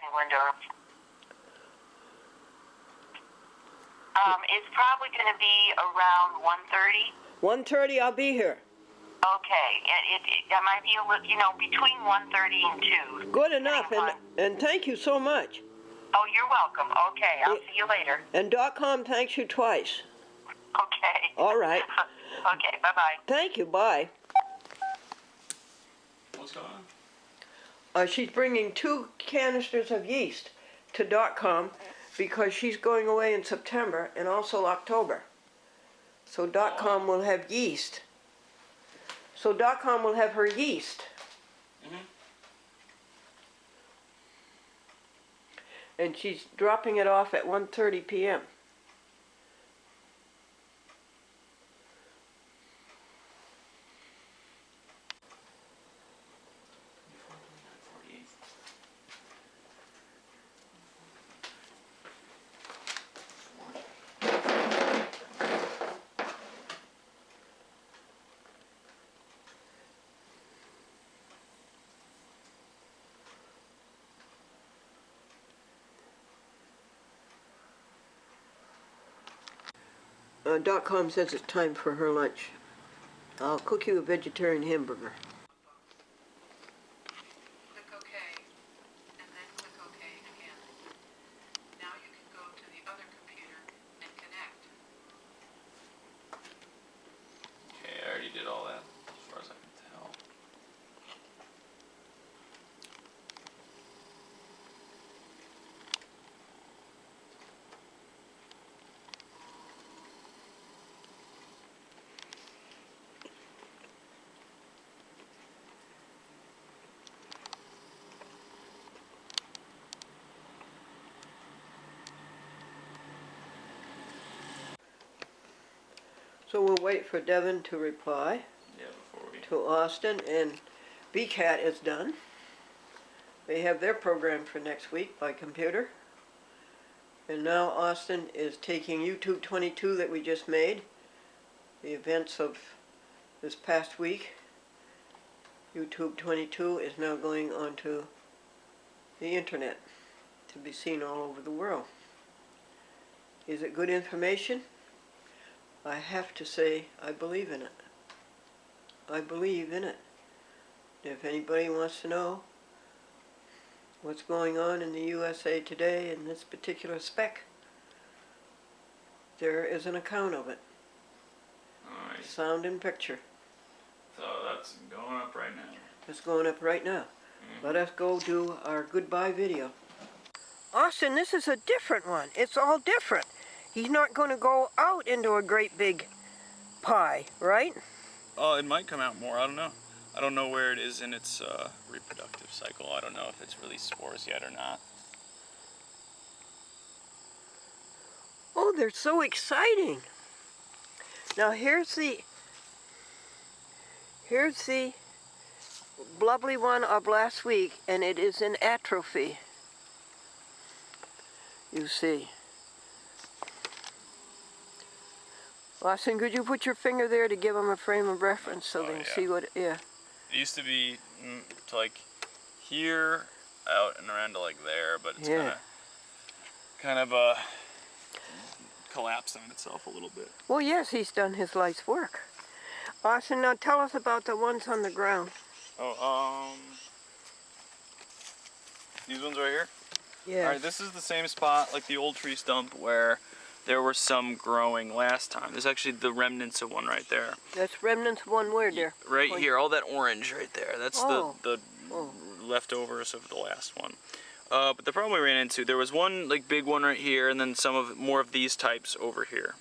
in Glendora. It's probably going to be around 1:30. 1:30, I'll be here. Okay, it might be a little, between 1:30 and 2. Good enough, and thank you so much. Oh, you're welcome. Okay, I'll see you later. And .com thanks you twice. Okay. All right. Okay, bye-bye. Thank you, bye. What's going on? She's bringing 2 canisters of yeast to .com because she's going away in September and also October. So .com will have yeast. So .com will have her yeast. And she's dropping it off at 1:30 p.m. .com says it's time for her lunch. I'll cook you a vegetarian hamburger. Click OK, and then click OK again. Now you can go to the other computer and connect. Okay, I already did all that, as far as I can tell. So we'll wait for Devin to reply Yeah, before we... to Austin, and BCAT is done. They have their program for next week by computer. And now Austin is taking YouTube 22 that we just made, the events of this past week. YouTube 22 is now going onto the internet to be seen all over the world. Is it good information? I have to say I believe in it. I believe in it. If anybody wants to know what's going on in the USA today in this particular spec, there is an account of it. Alright, Sound and picture. so that's going up right now. It's going up right now. Let us go do our goodbye video. Austin, this is a different one. It's all different. He's not going to go out into a great big pie, right? Oh, it might come out more, I don't know. I don't know where it is in its reproductive cycle. I don't know if it's released spores yet or not. Oh, they're so exciting. Now here's the lovely one of last week, and it is in atrophy. You see. Austin, could you put your finger there to give them a frame of reference so they can see what, yeah. It used to be to like here, out and around to like there, but it's kind of collapsed on itself a little bit. Well, yes, he's done his life's work. Austin, now tell us about the ones on the ground. Oh, these ones right here? Yeah. Alright, this is the same spot like the old tree stump where there were some growing last time. There's actually the remnants of one right there. That's remnants of one where there? Right here, all that orange right there. That's the leftovers of the last one. But the problem we ran into, there was one like big one right here, and then more of these types over here.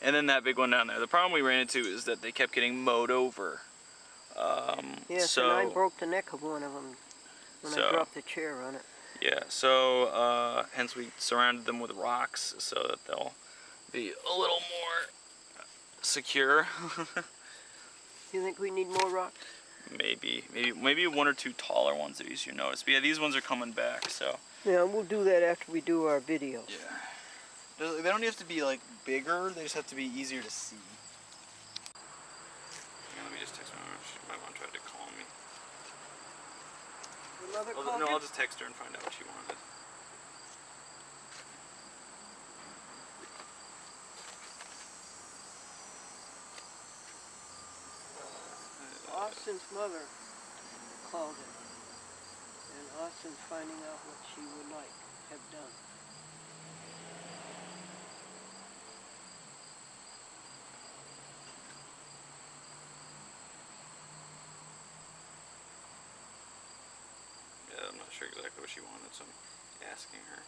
And then that big one down there. The problem we ran into is that they kept getting mowed over. Yes, so, and I broke the neck of one of them when I dropped the chair on it. Yeah, so hence we surrounded them with rocks so that they'll be a little more secure. You think we need more rocks? Maybe 1 or 2 taller ones that you notice. But yeah, these ones are coming back, so. Yeah, we'll do that after we do our video. Yeah. They don't have to be like bigger, they just have to be easier to see. Yeah, let me just text my mom. My mom tried to call me. Your mother No, called you? I'll just text her and find out what she wanted. Austin's mother called him, and Austin's finding out what she would like have done. Yeah, I'm not sure exactly what she wanted, so I'm asking her.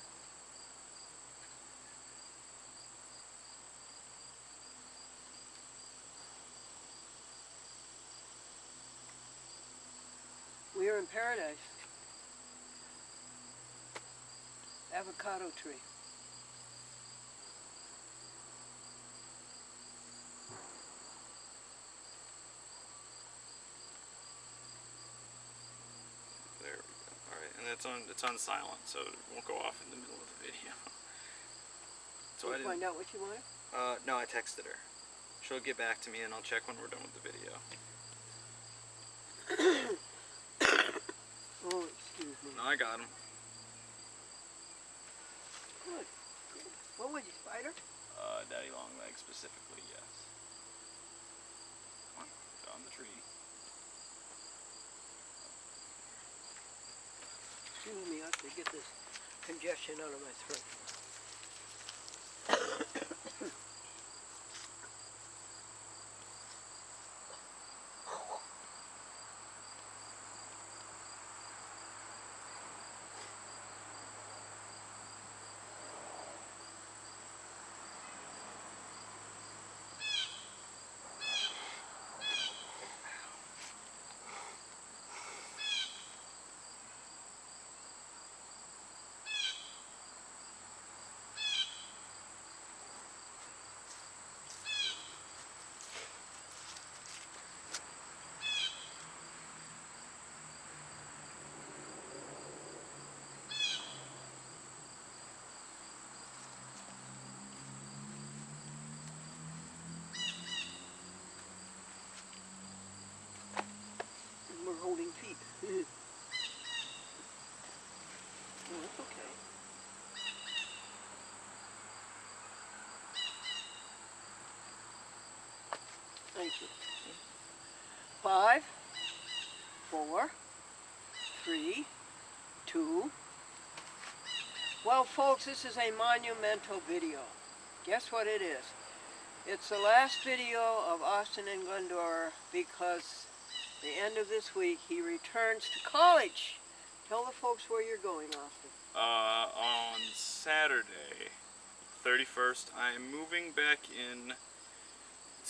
We are in paradise. Avocado tree. There we go. All right, and it's on silent, so it won't go off in the middle of the video. So Did you find out what you wanted? No, I texted her. She'll get back to me, and I'll check when we're done with the video. Oh, excuse me. No, I got him. Good. What was you, spider? Daddy Longlegs specifically, yes. Come on, on the tree. Excuse me, I have to get this congestion out of my throat. We're holding feet. Oh, that's okay. Thank you. 5, 4, 3, 2. Well, folks, this is a monumental video. Guess what it is? It's the last video of Austin and Glendora because the end of this week he returns to college. Tell the folks where you're going, Austin. On Saturday, 31st, I am moving back in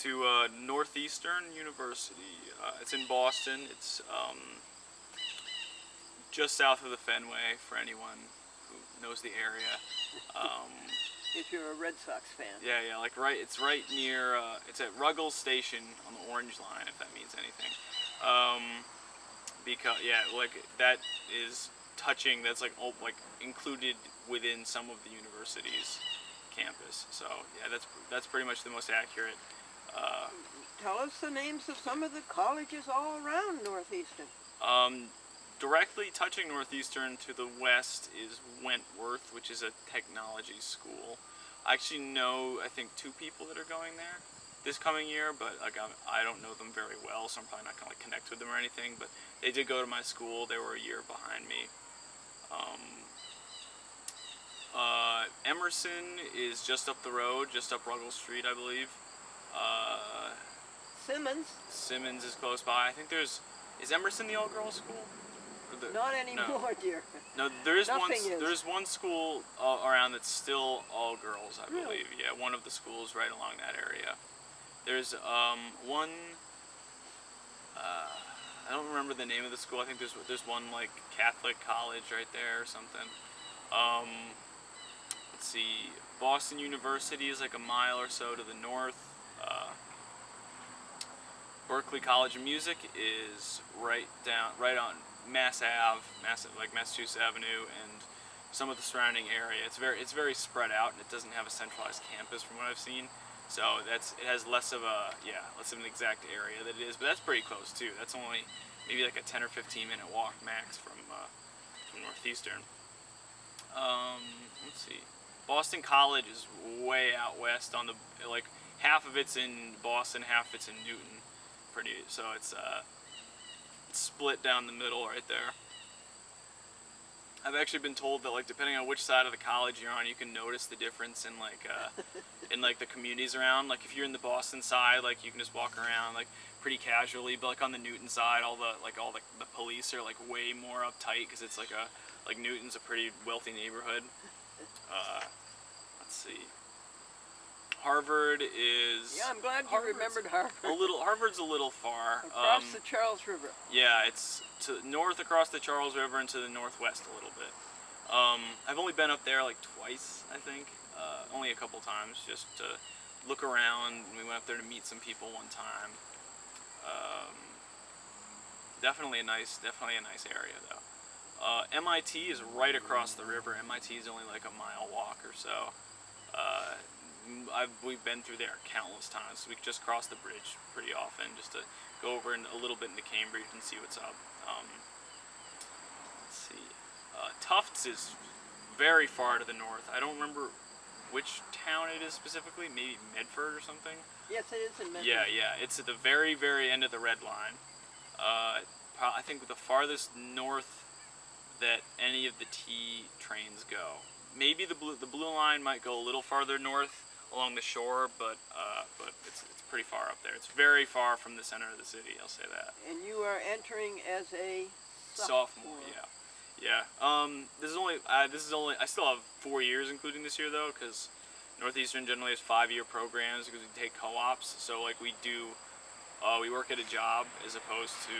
to Northeastern University. It's in Boston. It's just south of the Fenway for anyone who knows the area. If you're a Red Sox fan. Yeah, like it's right near, it's at Ruggles Station on the Orange Line, if that means anything. Because, yeah, like, that is touching, that's like included within some of the university's campus. So, yeah, that's pretty much the most accurate. Tell us the names of some of the colleges all around Northeastern. Directly touching Northeastern to the west is Wentworth, which is a technology school. I actually know, I think, 2 people that are going there this coming year, but like I don't know them very well, so I'm probably not gonna connect with them or anything. But they did go to my school. They were a year behind me. Emerson is just up the road, just up Ruggles Street, I believe. Simmons is close by. I think is Emerson the all-girls school? Not anymore, no. dear. No, there is Nothing there's one school around that's still all girls, I Really? believe. Yeah, one of the schools right along that area. There's one. I don't remember the name of the school. I think there's one like Catholic college right there or something. Let's see. Boston University is like a mile or so to the north. Berkeley College of Music is right on Massachusetts Avenue, and some of the surrounding area. It's very spread out, and it doesn't have a centralized campus from what I've seen. So it has less of an exact area that it is, but that's pretty close too. That's only maybe like a 10 or 15 minute walk max from Northeastern. Let's see. Boston College is way out west on the, like, half of it's in Boston, half it's in Newton. So it's split down the middle right there. I've actually been told that, like, depending on which side of the college you're on, you can notice the difference in like the communities around. Like if you're in the Boston side, like you can just walk around like pretty casually, but like on the Newton side, all the police are like way more uptight because it's like Newton's a pretty wealthy neighborhood. Let's see. Harvard is. Yeah, I'm glad you remembered Harvard. Harvard's a little far. Across the Charles River. Yeah, it's to north across the Charles River and to the northwest a little bit. I've only been up there like twice, I think. Only a couple times, just to look around. We went up there to meet some people one time. Definitely a nice area though. MIT is right across the river. MIT is only like a mile walk or so. We've been through there countless times. We just cross the bridge pretty often just to go over a little bit into Cambridge and see what's up. Let's see. Tufts is very far to the north. I don't remember which town it is specifically. Maybe Medford or something. Yes, it is in Medford. Yeah. It's at the very, very end of the red line. I think the farthest north that any of the T trains go. Maybe the blue line might go a little farther north along the shore, but it's pretty far up there. It's very far from the center of the city. I'll say that. And you are entering as a sophomore. Yeah. This is only. I still have 4 years, including this year though, because Northeastern generally has 5-year programs because we take co-ops. So like we work at a job as opposed to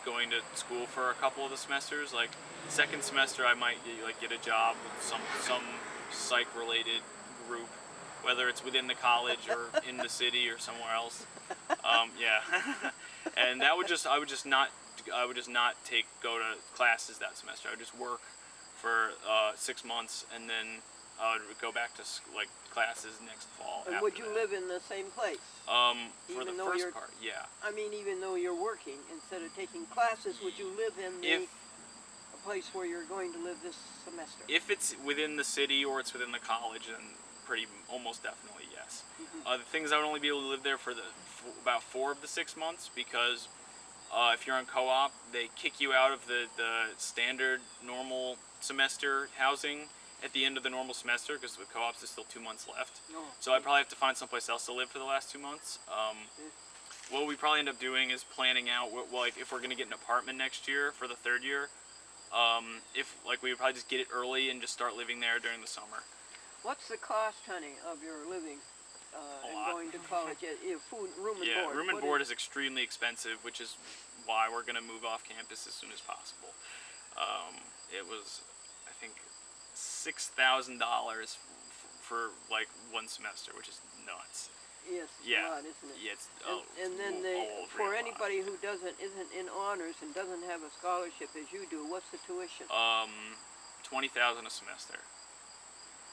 going to school for a couple of the semesters. Like second semester, I might get a job with some psych-related group, whether it's within the college or in the city or somewhere else. Yeah, and I would just not go to classes that semester. I would just work for 6 months and then I would go back to classes next fall. And would you live in the same place? For the first part, yeah. I mean, even though you're working, instead of taking classes, would you live in a place where you're going to live this semester? If it's within the city or it's within the college, then almost definitely yes. The things I would only be able to live there for about 4 of the 6 months because if you're on co-op, they kick you out of the standard normal semester housing at the end of the normal semester because with co-ops there's still 2 months left. So I'd probably have to find someplace else to live for the last 2 months. What we probably end up doing is planning out if we're going to get an apartment next year for the 3rd year. We would probably just get it early and just start living there during the summer. What's the cost, honey, of your living and going to college? Food, room and board. Yeah, room and board is extremely expensive, which is why we're going to move off campus as soon as possible. It was, I think, $6,000 for like 1 semester, which is nuts. Yes, yeah. A lot, isn't it? Yeah, it's and then for anybody who isn't in honors and doesn't have a scholarship as you do, what's the tuition? $20,000 a semester.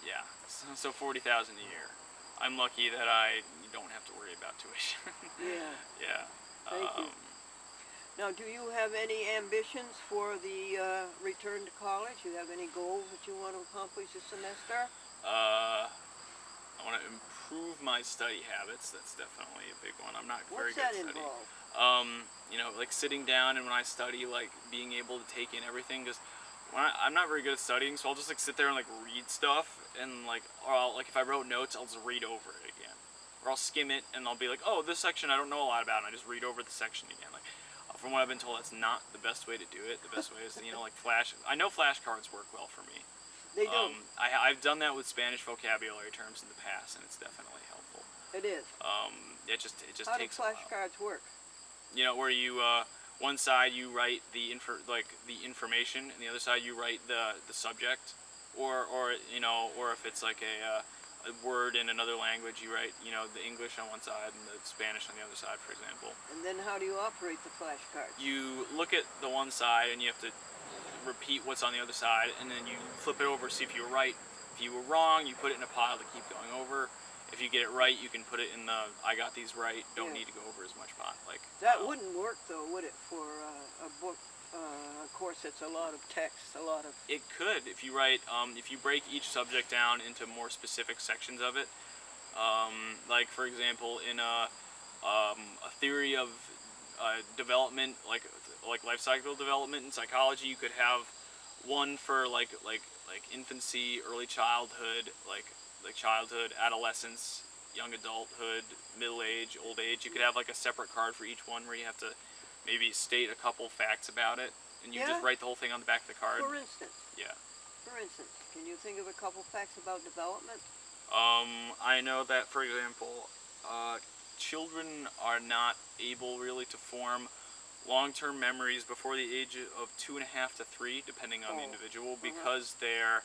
Yeah, so $40,000 a year. I'm lucky that I don't have to worry about tuition. Yeah. Thank you. Now, do you have any ambitions for the return to college? Do you have any goals that you want to accomplish this semester? I want to improve my study habits. That's definitely a big one. I'm not very good at studying. What's that involve? Like sitting down and when I study, like being able to take in everything. Because I'm not very good at studying, so I'll just sit there and read stuff and or if I wrote notes, I'll just read over it again, or I'll skim it and I'll be like, oh, this section I don't know a lot about, and I just read over the section again. From what I've been told, that's not the best way to do it. The best way is to, I know flashcards work well for me. They do. I've done that with Spanish vocabulary terms in the past, and it's definitely helpful. It is. It just How takes. How do flashcards work? Where you one side you write the information, and the other side you write the subject, or if it's like a word in another language, you write the English on one side and the Spanish on the other side, for example. And then how do you operate the flashcards? You look at the one side and you have to repeat what's on the other side, and then you flip it over, see if you were right. If you were wrong, you put it in a pile to keep going over. if you get it right, you can put it in the I got these right, don't Yeah. need to go over as much pot. Like That wouldn't work though, would it, for a book, a course that's a lot of text, a lot of... It could if you write if you break each subject down into more specific sections of it. Like for example, in a theory of development, like life cycle development in psychology, you could have one for like infancy, early childhood, like childhood, adolescence, young adulthood, middle age, old age. You could have like a separate card for each one where you have to maybe state a couple facts about it, and you Yeah. just write the whole thing on the back of the card. For instance, Yeah. can you think of a couple facts about development? I know that, for example, children are not able really to form long-term memories before the age of 2.5 to 3, depending on the individual, because their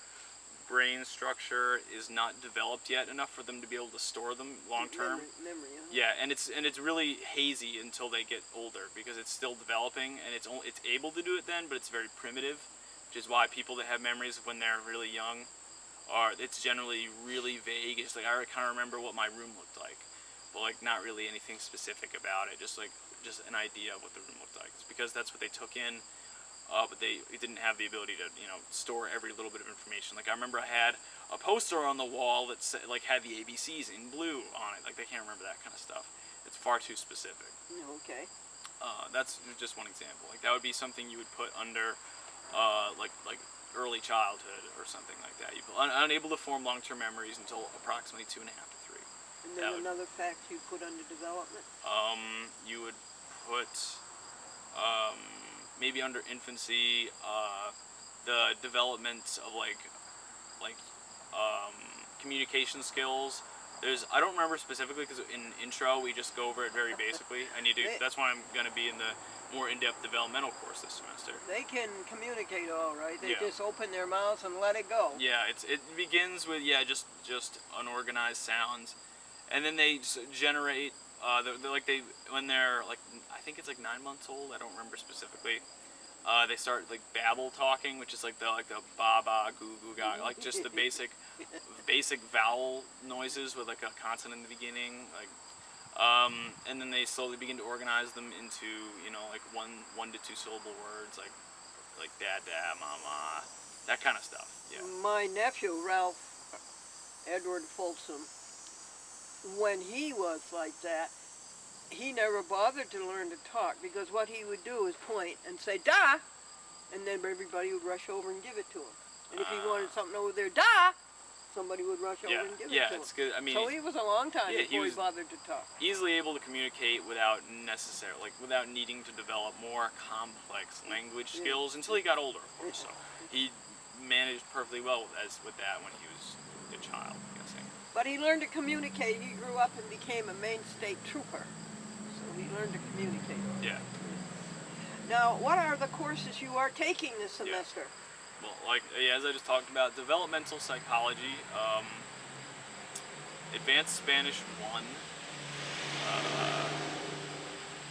brain structure is not developed yet enough for them to be able to store them long-term. Memory, Yeah, and it's really hazy until they get older because it's still developing, and it's able to do it then, but it's very primitive, which is why people that have memories of when they're really young it's generally really vague. It's like I kind of remember what my room looked like, but like not really anything specific about it. Just an idea of what the room looked like. It's because that's what they took in, but they didn't have the ability to store every little bit of information. Like I remember I had a poster on the wall that said, like had the ABCs in blue on it. Like they can't remember that kind of stuff. It's far too specific. Okay. That's just one example. Like that would be something you would put under like early childhood or something like that. You unable to form long-term memories until approximately 2.5 to 3. And then another fact you put under development? You would put maybe under infancy the development of like communication skills. I don't remember specifically because in intro we just go over it very basically. That's why I'm going to be in the more in-depth developmental course this semester. They can communicate all right. They Yeah. just open their mouths and let it go. Yeah, it begins with just unorganized sounds, and then they generate when they're like I think it's like 9 months old. I don't remember specifically. They start like babble talking, which is like the ba ba goo goo ga, like just the basic vowel noises with like a consonant in the beginning, like. And then they slowly begin to organize them into like one to 2 syllable words, like dad, mama, that kind of stuff. Yeah. My nephew Ralph Edward Folsom, when he was like that, he never bothered to learn to talk because what he would do is point and say da, and then everybody would rush over and give it to him. And if he wanted something over there, da, somebody would rush over and give it to him. Yeah, it's good. I mean, so he was a long time before he was bothered to talk. Easily able to communicate without needing to develop more complex language skills until he got older, of course. So he managed perfectly well with that when he was a child, I'm guessing. But he learned to communicate. He grew up and became a Maine State Trooper. So he learned to communicate. Yeah. Now, what are the courses you are taking this semester? Well, as I just talked about, developmental psychology, advanced Spanish 1,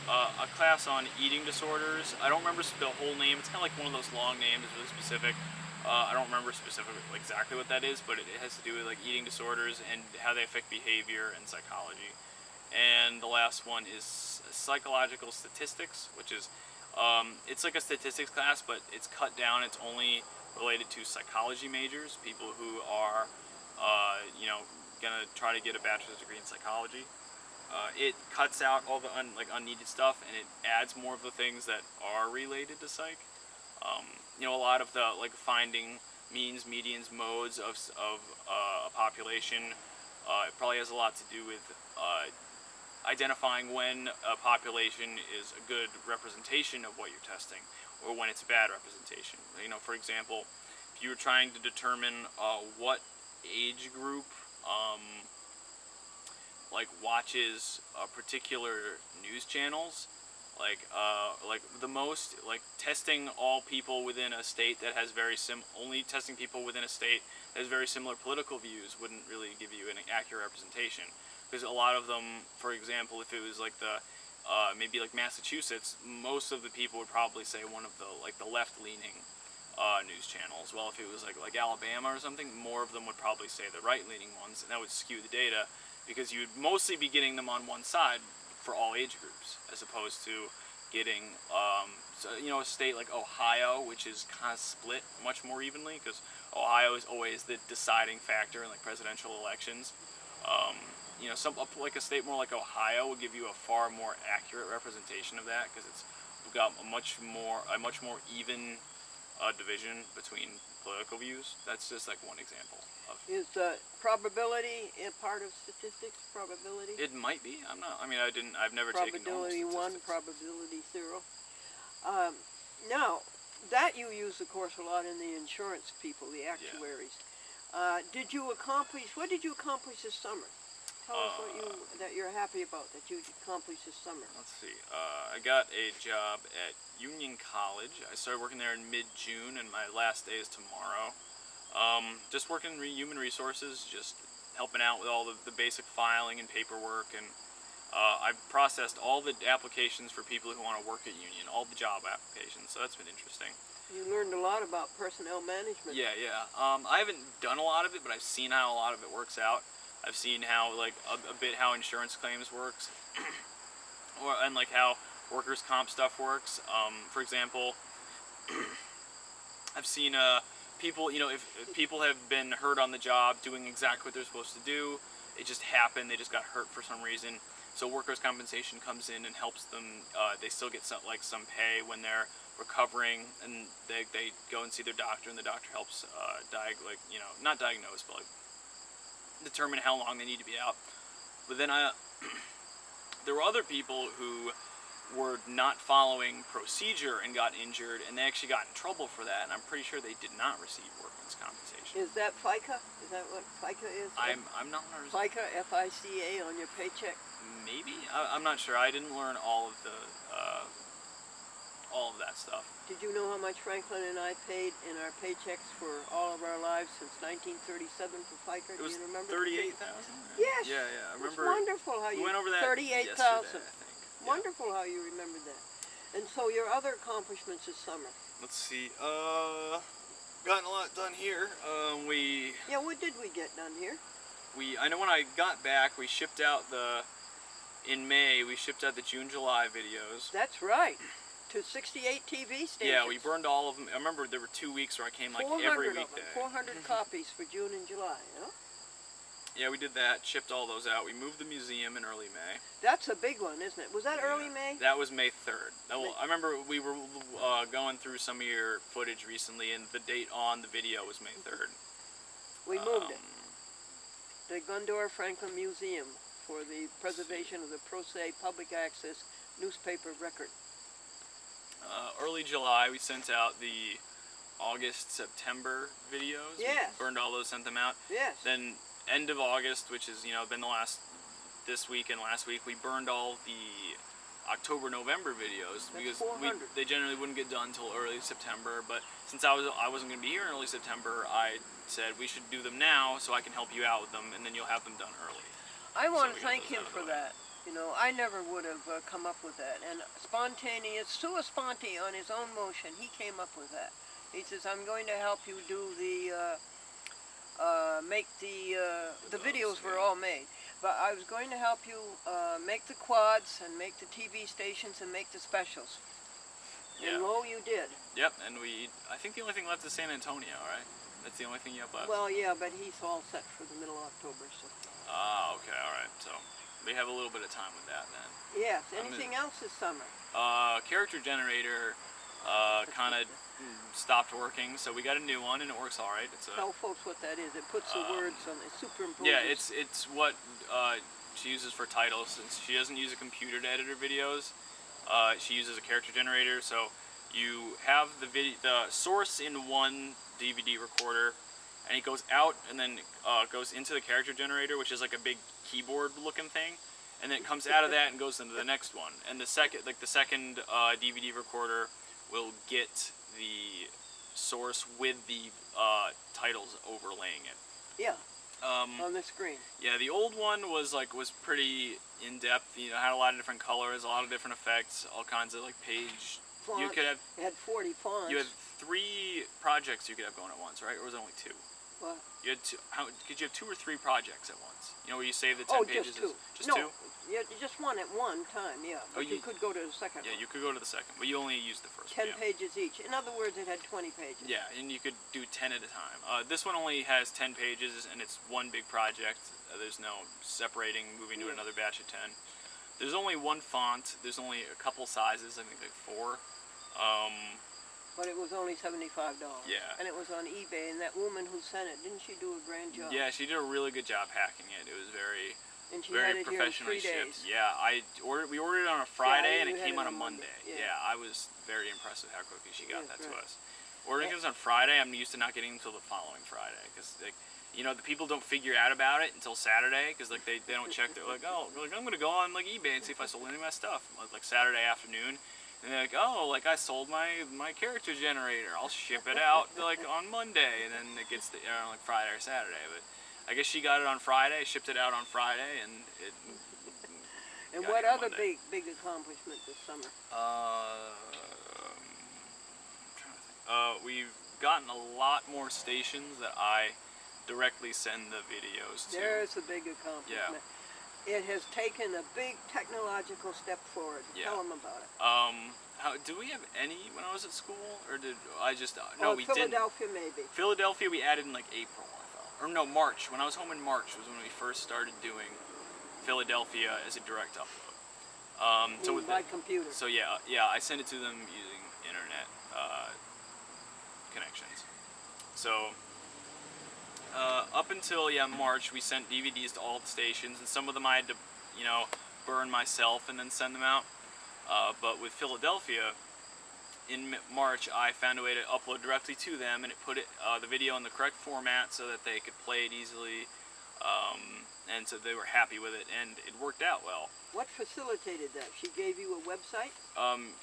a class on eating disorders. I don't remember the whole name. It's kind of like one of those long names. It's really specific. I don't remember exactly what that is, but it has to do with like eating disorders and how they affect behavior and psychology. And the last one is psychological statistics, which is it's like a statistics class, but it's cut down. It's only related to psychology majors, people who are gonna try to get a bachelor's degree in psychology. It cuts out all the unneeded stuff, and it adds more of the things that are related to psych. A lot of the finding means, medians, modes of a population. It probably has a lot to do with identifying when a population is a good representation of what you're testing, or when it's a bad representation. For example, if you were trying to determine what age group watches particular news channels, testing all people within a state that has only testing people within a state that has very similar political views wouldn't really give you an accurate representation, because a lot of them, for example, if it was maybe Massachusetts, most of the people would probably say one of the left-leaning news channels. Well, if it was like Alabama or something, more of them would probably say the right-leaning ones, and that would skew the data, because you'd mostly be getting them on one side for all age groups, as opposed to getting, so, you know, a state like Ohio, which is kind of split much more evenly, because Ohio is always the deciding factor in like presidential elections. You know, like a state more like Ohio will give you a far more accurate representation of that, because it's got a much more even division between political views. That's just like one example of. Is probability a part of statistics? Probability? It might be. I'm not. I mean, I've never taken normal Probability 1, statistics. probability 0. Now, that you use, of course, a lot in the insurance people, the actuaries. Did you accomplish? What did you accomplish this summer? Tell us that you're happy about that you accomplished this summer. Let's see. I got a job at Union College. I started working there in mid-June, and my last day is tomorrow. Just working in human resources, just helping out with all the basic filing and paperwork, and I've processed all the applications for people who want to work at Union, all the job applications, so that's been interesting. You learned a lot about personnel management. Yeah. I haven't done a lot of it, but I've seen how a lot of it works out. I've seen how, like, a bit how insurance claims works, and like how workers' comp stuff works. For example, I've seen people, you know, if people have been hurt on the job doing exactly what they're supposed to do, it just happened, they just got hurt for some reason. So workers' compensation comes in and helps them. They still get some pay when they're recovering, and they go and see their doctor, and the doctor helps not diagnose, but like determine how long they need to be out. But then there were other people who were not following procedure and got injured, and they actually got in trouble for that, and I'm pretty sure they did not receive workman's compensation. Is that FICA? Is that what FICA is? I'm not 100%. FICA, F-I-C-A, on your paycheck? Maybe? I'm not sure. I didn't learn all of that stuff. Did you know how much Franklin and I paid in our paychecks for all of our lives since 1937 for FICA? It was Do you remember? $38,000? Yes. Yeah. I remember. It's wonderful how you We went over that 38,000. yesterday, I think. Yeah. Wonderful how you remembered that. And so your other accomplishments this summer. Let's see. Gotten a lot done here. Yeah, what did we get done here? I know when I got back, we shipped out in May, we shipped out the June-July videos. That's right. To 68 TV stations. Yeah, we burned all of them. I remember there were 2 weeks where I came like every weekday. 400 copies for June and July, huh? Yeah, we did that, shipped all those out. We moved the museum in early May. That's a big one, isn't it? Was that early May? That was May 3rd. I remember we were going through some of your footage recently, and the date on the video was May 3rd. We moved it. The Glendora Franklin Museum for the preservation of the pro se public access newspaper record. Early July, we sent out the August-September videos. Yes. We burned all those, sent them out. Yes. Then end of August, which is, been this week and last week, we burned all the October-November videos. That's because 400. they generally wouldn't get done until early September, but since I wasn't going to be here in early September, I said we should do them now so I can help you out with them, and then you'll have them done early. I want to thank him for that. I never would have come up with that. And sua sponte, on his own motion, he came up with that. He says, I'm going to help you do the videos were all made. But I was going to help you make the quads and make the TV stations and make the specials. Yeah. And lo, you did. Yep, and I think the only thing left is San Antonio, right? That's the only thing you have left? Well, yeah, but he's all set for the middle of October, so. Okay, alright, so we have a little bit of time with that then. Yes, anything else this summer? Character generator kind of stopped working, so we got a new one, and it works alright. Tell folks what that is. It puts the words on it, superimposes. Yeah, it's what she uses for titles. Since she doesn't use a computer to edit her videos, she uses a character generator. So you have the source in one DVD recorder, and it goes out and then goes into the character generator, which is like a big keyboard-looking thing, and then it comes out of that and goes into the next one. And the second DVD recorder will get the source with the titles overlaying it. Yeah. On the screen. Yeah, the old one was pretty in depth. Had a lot of different colors, a lot of different effects, all kinds of page. Fonts. You could have. It had 40 fonts. You had 3 projects you could have going at once, right? Or was it only 2? What? You had two. Could you have 2 or 3 projects at once? You know, where you save the 10 Oh, pages. just two. Just no, 2. Yeah, just one at one time. Yeah, but you could go to the second Yeah, one. you could go to the second, but you only used the first. 10 one, yeah. pages each. In other words, it had 20 pages. Yeah, and you could do 10 at a time. This one only has 10 pages, and it's one big project. There's no separating, moving to another batch of 10. There's only one font. There's only a couple sizes. I think like 4. But it was only $75. Yeah. And it was on eBay. And that woman who sent it, didn't she do a grand job? Yeah, she did a really good job packing it. It was very, And she very had it here in 3 professionally days. shipped. Yeah, we ordered it on a Friday, and you it had came it on a Monday. Yeah. I was very impressed with how quickly she got that right. to us. Ordering things on Friday, I'm used to not getting them until the following Friday, because like, you know, the people don't figure out about it until Saturday, because like they don't check. They're like, oh, like I'm gonna go on like eBay and see if I sold any of my stuff like Saturday afternoon. And they're like, oh, like I sold my character generator. I'll ship it out like on Monday, and then it gets like Friday or Saturday. But I guess she got it on Friday, shipped it out on Friday, and it. And got what here other Monday. big accomplishment this summer? I'm trying to think. We've gotten a lot more stations that I directly send the videos to. There's a big accomplishment. Yeah. It has taken a big technological step forward. Yeah. Tell them about it. Do we have any when I was at school, or did I just no? We didn't. Philadelphia, maybe. Philadelphia, we added in like April, I thought, or no, March. When I was home in March was when we first started doing Philadelphia as a direct upload. So with by computer. So yeah, I send it to them using internet connections. So. Up until March, we sent DVDs to all the stations, and some of them I had to, burn myself and then send them out. But with Philadelphia, in March, I found a way to upload directly to them, and it put the video in the correct format so that they could play it easily, and so they were happy with it, and it worked out well. What facilitated that? She gave you a website?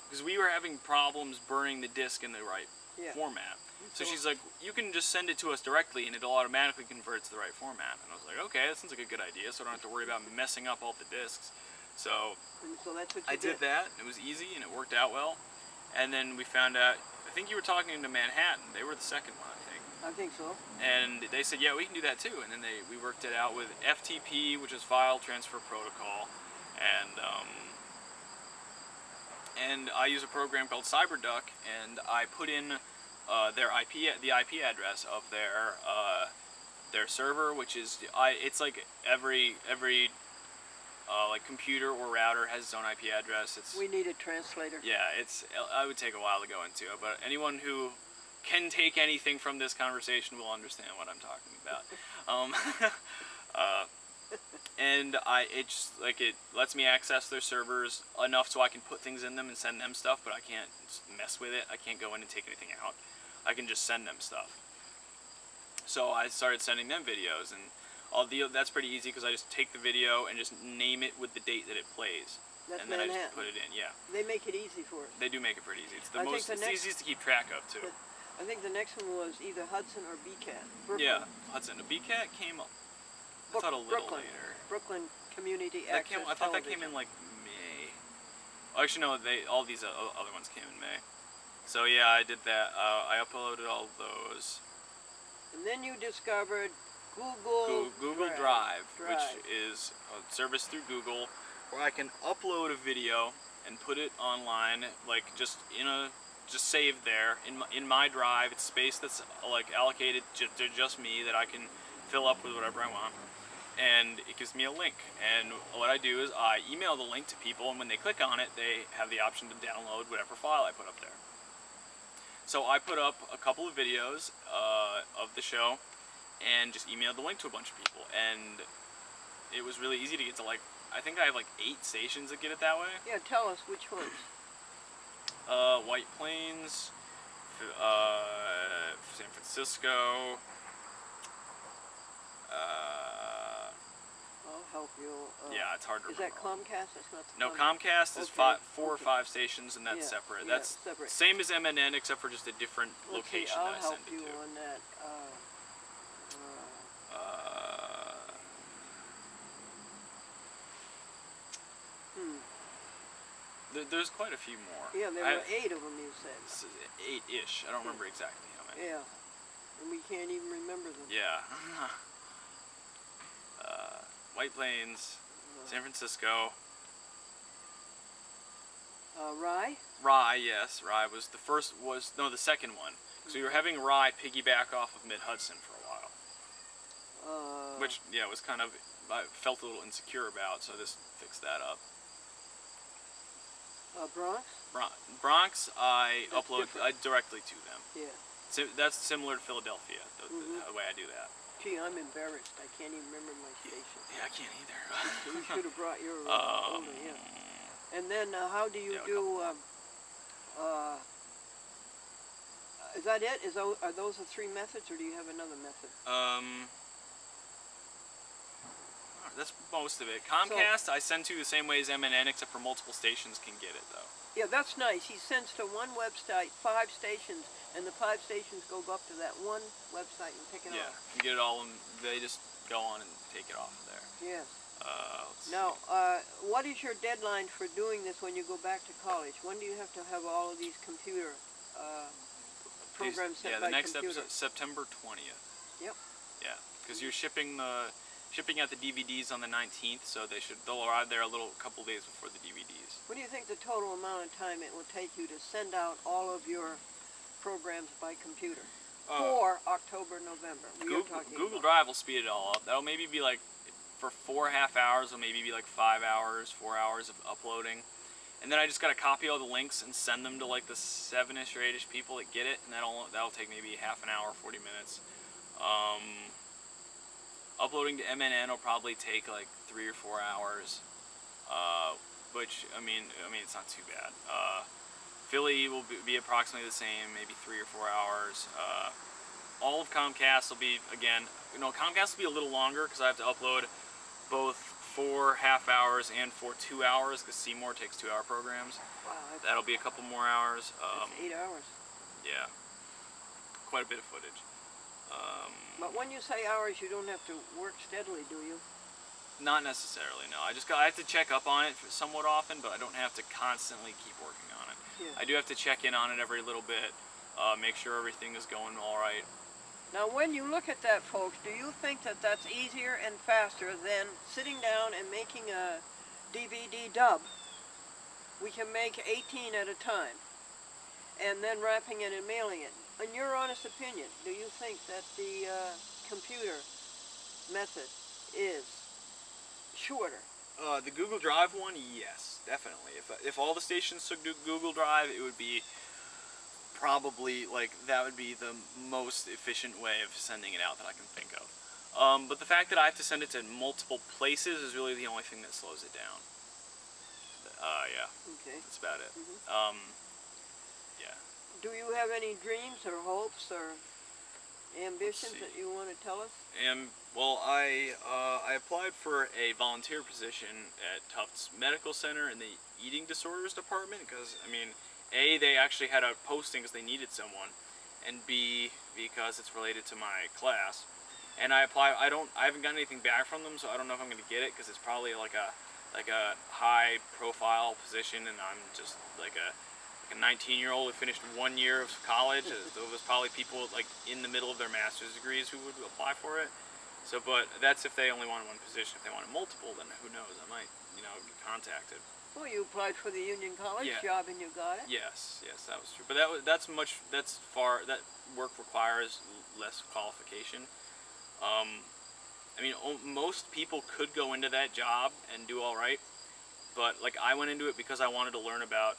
Because we were having problems burning the disc in the right format. So she's like, you can just send it to us directly and it'll automatically convert to the right format. And I was like, okay, that sounds like a good idea, so I don't have to worry about messing up all the discs. So that's what I did that. It was easy and it worked out well. And then we found out, I think you were talking to Manhattan. They were the second one, I think. I think so. And they said, yeah, we can do that too. And then we worked it out with FTP, which is File Transfer Protocol. And I use a program called CyberDuck, and I put in the IP address of their server, which is it's like every like computer or router has its own IP address. We need a translator. Yeah, I would take a while to go into it, but anyone who can take anything from this conversation will understand what I'm talking about. And it lets me access their servers enough so I can put things in them and send them stuff, but I can't mess with it. I can't go in and take anything out. I can just send them stuff. So I started sending them videos, and that's pretty easy because I just take the video and just name it with the date that it plays. That's and then Manhattan. I just put it in, yeah. They make it easy for us. They do make it pretty easy. It's the easiest to keep track of, too. I think the next one was either Hudson or BCAT. Brooklyn. Yeah, Hudson. The BCAT came up, I thought a little later. Brooklyn Community Access I thought that came in like May. Oh, actually, no, all these other ones came in May. So yeah, I did that. I uploaded all of those. And then you discovered Google Drive, which is a service through Google where I can upload a video and put it online, like just saved there in my drive. It's space that's like allocated to just me that I can fill up with whatever I want. And it gives me a link, and what I do is I email the link to people, and when they click on it, they have the option to download whatever file I put up there. So I put up a couple of videos of the show and just emailed the link to a bunch of people, and it was really easy to get to. Like, I think I have like 8 stations that get it that way. Yeah, tell us which ones. White Plains, San Francisco, I'll help you. yeah, it's hard to remember. Is that Comcast? That's not the No, Comcast is 4 or 5 stations, and that's Yeah, separate. yeah, That's separate. same as MNN, except for just a different Let's see, location I'll that I help send you it to. on that. There's quite a few more. Yeah, there were 8 of them, you said. 8-ish. I don't remember exactly how many. Yeah. and we can't even remember them. Yeah. White Plains, San Francisco. Rye? Rye, yes. Rye was the second one. So you were having Rye piggyback off of Mid-Hudson for a while. Which, yeah, was kind of, I felt a little insecure about, so this fixed that up. Bronx? Bronx, I That's upload directly to them. Yeah. That's similar to Philadelphia, the way I do that. Gee, I'm embarrassed. I can't even remember my station. Yeah, I can't either. You should have brought your over, yeah. And then how do you do? Is that it? Are those the three methods, or do you have another method? That's most of it. Comcast, I send to the same way as MNN, except for multiple stations can get it though. Yeah, that's nice. He sends to one website 5 stations, and the 5 stations go up to that one website and pick it Yeah, off. you get it all, and they just go on and take it off of there. Yes. Let's Now, see. what is your deadline for doing this when you go back to college? When do you have to have all of these computer programs set by the next computer? episode, September 20th. Yep. Yeah, because you're shipping out the DVDs on the 19th, so they'll arrive there a couple days before the DVDs. What do you think the total amount of time it will take you to send out all of your programs by computer for October, November? Google Drive will speed it all up. That'll maybe be like, for 4.5 hours, it'll maybe be like 5 hours, 4 hours of uploading. And then I just gotta copy all the links and send them to like the 7-ish or 8-ish people that get it, and that'll take maybe half an hour, 40 minutes. Uploading to MNN will probably take like 3 or 4 hours, which I mean it's not too bad. Philly will be approximately the same, maybe 3 or 4 hours. All of Comcast will be, again, Comcast will be a little longer because I have to upload both for half hours and for 2 hours, because Seymour takes 2-hour programs. Wow. That'll be a couple more hours. That's 8 hours. Yeah, quite a bit of footage. But when you say hours, you don't have to work steadily, do you? Not necessarily, no. I have to check up on it somewhat often, but I don't have to constantly keep working on it. Yeah. I do have to check in on it every little bit, make sure everything is going all right. Now, when you look at that, folks, do you think that that's easier and faster than sitting down and making a DVD dub? We can make 18 at a time, and then wrapping it and mailing it. In your honest opinion, do you think that the computer method is shorter? The Google Drive one, yes, definitely. If all the stations took Google Drive, it would be probably, that would be the most efficient way of sending it out that I can think of. But the fact that I have to send it to multiple places is really the only thing that slows it down. Yeah. Okay. That's about it. Yeah. Do you have any dreams or hopes or ambitions that you want to tell us? Well, I applied for a volunteer position at Tufts Medical Center in the Eating Disorders Department because, A, they actually had a posting because they needed someone, and B, because it's related to my class. And I applied. I haven't gotten anything back from them, so I don't know if I'm going to get it because it's probably like a high-profile position, and I'm just like a 19-year-old who finished 1 year of college. There was probably people in the middle of their master's degrees who would apply for it. So, but that's if they only wanted one position. If they wanted multiple, then who knows? I might, get contacted. Well, you applied for the Union College job and you got it. Yes, that was true. But that work requires less qualification. Most people could go into that job and do all right, but I went into it because I wanted to learn about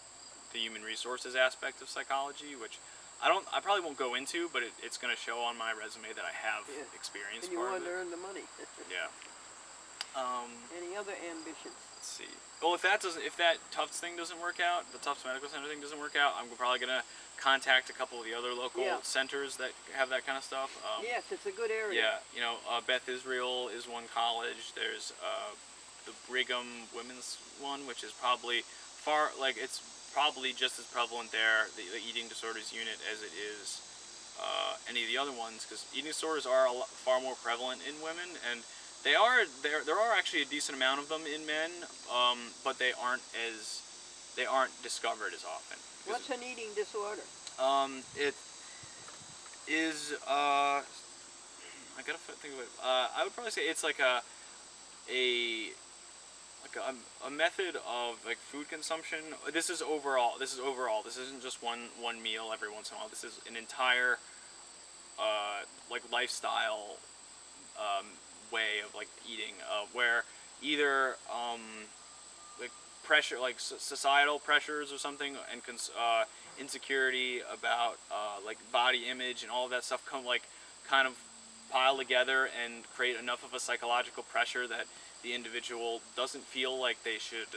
the human resources aspect of psychology, which I probably won't go into, but it's going to show on my resume that I have experience. And you want to earn the money. Yeah. Any other ambitions? Let's see. Well, if that Tufts thing doesn't work out, the Tufts Medical Center thing doesn't work out, I'm probably going to contact a couple of the other local centers that have that kind of stuff. Yes, it's a good area. Yeah, Beth Israel is one college. There's the Brigham Women's one, which is probably it's probably just as prevalent there, the eating disorders unit, as it is any of the other ones, because eating disorders are far more prevalent in women, and there are actually a decent amount of them in men, but they aren't discovered as often. What's an eating disorder? is I gotta think of it. I would probably say it's like a a method of like food consumption. This is overall. This is overall. This isn't just one meal every once in a while. This is an entire like lifestyle um, way of like eating, where either like pressure, like societal pressures or something, and insecurity about like body image and all of that stuff come like kind of pile together and create enough of a psychological pressure that the individual doesn't feel like they should,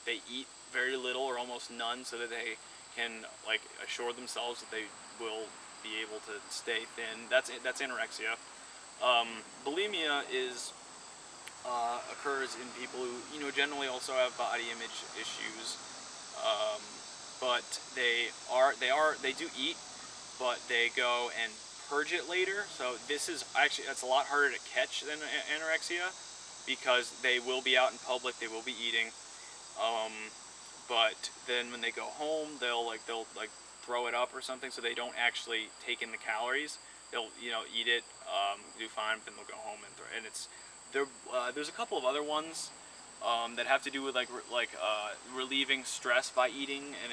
they eat very little or almost none so that they can like assure themselves that they will be able to stay thin. That's anorexia. Bulimia is occurs in people who generally also have body image issues, um, but they do eat, but they go and purge it later. So this is actually it's a lot harder to catch than anorexia because they will be out in public, they will be eating, um, but then when they go home, they'll throw it up or something, so they don't actually take in the calories. They'll eat it, do fine, but then they'll go home and it's there. There's a couple of other ones that have to do with relieving stress by eating, and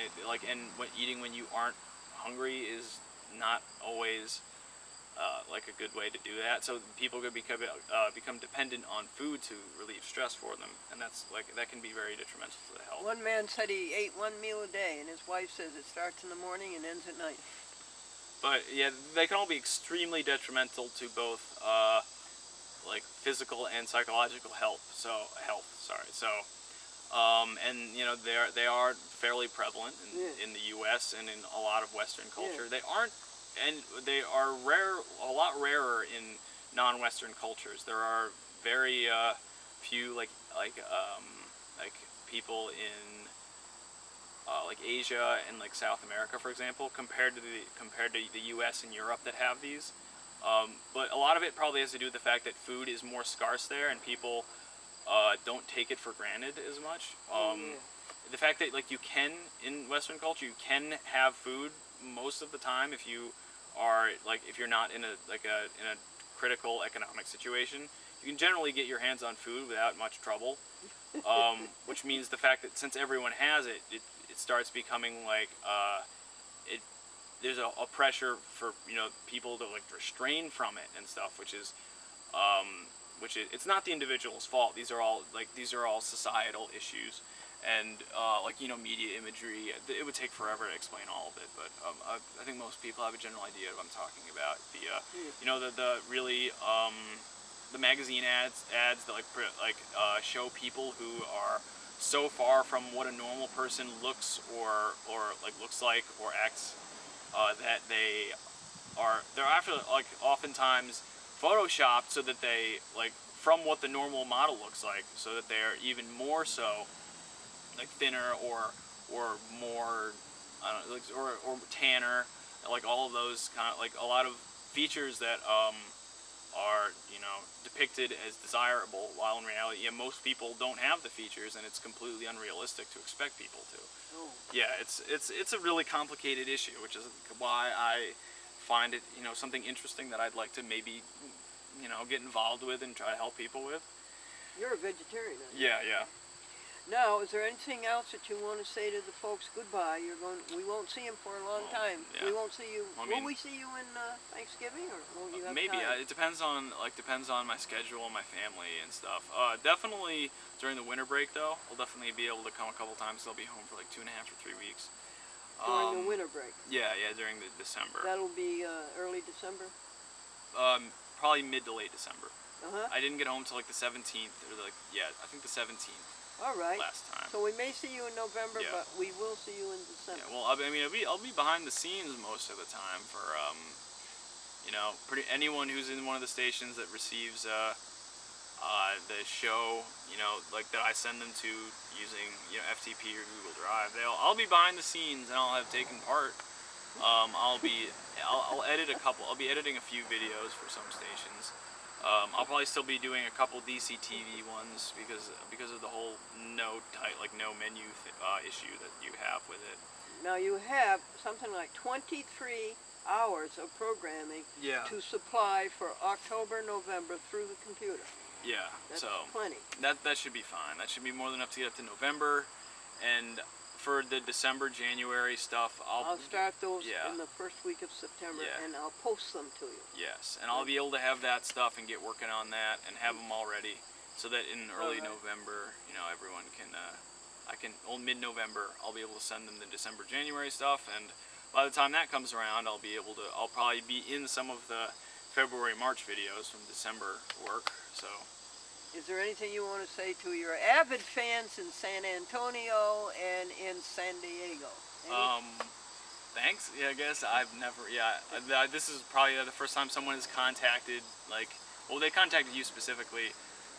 eating when you aren't hungry is not always like a good way to do that. So people could become dependent on food to relieve stress for them, and that can be very detrimental to the health. One man said he ate one meal a day, and his wife says it starts in the morning and ends at night. But yeah, they can all be extremely detrimental to both like physical and psychological health. And they are fairly prevalent in the U.S. and in a lot of Western culture. Yeah. They are a lot rarer in non-Western cultures. There are very few like people in like Asia and like South America, for example, compared to the U.S. and Europe that have these. But a lot of it probably has to do with the fact that food is more scarce there, and people don't take it for granted as much. The fact that like you can in Western culture, you can have food most of the time if you are if you're not in a critical economic situation, you can generally get your hands on food without much trouble. Which means the fact that since everyone has it, it starts becoming like there's a pressure for people to like restrain from it and stuff, which is it's not the individual's fault. These are all societal issues, and media imagery. It would take forever to explain all of it, but I think most people have a general idea of what I'm talking about. The really the magazine ads that show people who are so far from what a normal person looks or looks like or acts, that they're after oftentimes photoshopped so that they from what the normal model looks like, so that they're even more so thinner or more or tanner, all of those kind of a lot of features that are depicted as desirable, while in reality most people don't have the features, and it's completely unrealistic to expect people to. Yeah, it's a really complicated issue, which is why I find it something interesting that I'd like to maybe get involved with and try to help people with. You're a vegetarian, aren't you? Yeah. Now, is there anything else that you want to say to the folks goodbye? We won't see them for a long time. Yeah. We won't see you. Well, I mean, will we see you in Thanksgiving, or won't you have maybe time? it depends on my schedule and my family and stuff. Definitely during the winter break though, I'll definitely be able to come a couple times. I'll be home for 2.5 or 3 weeks. During the winter break. Yeah, during the December. That'll be early December. Probably mid to late December. Uh-huh. I didn't get home till the 17th, or I think the 17th. All right. Last time. So we may see you in November, Yeah. but we will see you in December. Yeah, well, I'll be behind the scenes most of the time for anyone who's in one of the stations that receives the show, that I send them to using FTP or Google Drive. I'll be behind the scenes and I'll have taken part. I'll be editing a few videos for some stations. I'll probably still be doing a couple DCTV ones because of the whole no menu issue that you have with it. Now you have something like 23 hours of programming Yeah. to supply for October, November through the computer. Yeah. That's So plenty. that should be fine. That should be more than enough to get up to November, and for the December, January stuff, I'll start those yeah. in the first week of September, Yeah. and I'll post them to you. Yes, and I'll be able to have that stuff and get working on that and have them all ready, so that in early Alright. November, you know, everyone can, mid-November, I'll be able to send them the December, January stuff, and by the time that comes around, I'll probably be in some of the February, March videos from December work, so. Is there anything you want to say to your avid fans in San Antonio and in San Diego? Thanks. Yeah, I guess I've never. Yeah, this is probably the first time someone has contacted. Like, well, they contacted you specifically,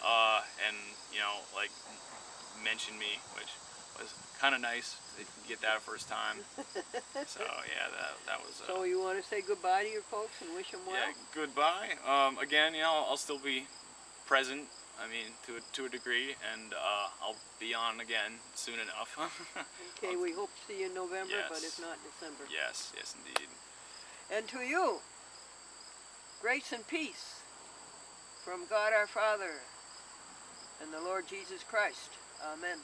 and you know, like, mentioned me, which was kind of nice to get that first time. So yeah, that was. So you want to say goodbye to your folks and wish them well? Yeah, goodbye. Again, you know, I'll still be present. I mean, to a degree, and I'll be on again soon enough. Okay, we hope to see you in November, Yes. but if not, December. Yes, yes, indeed. And to you, grace and peace from God our Father and the Lord Jesus Christ. Amen.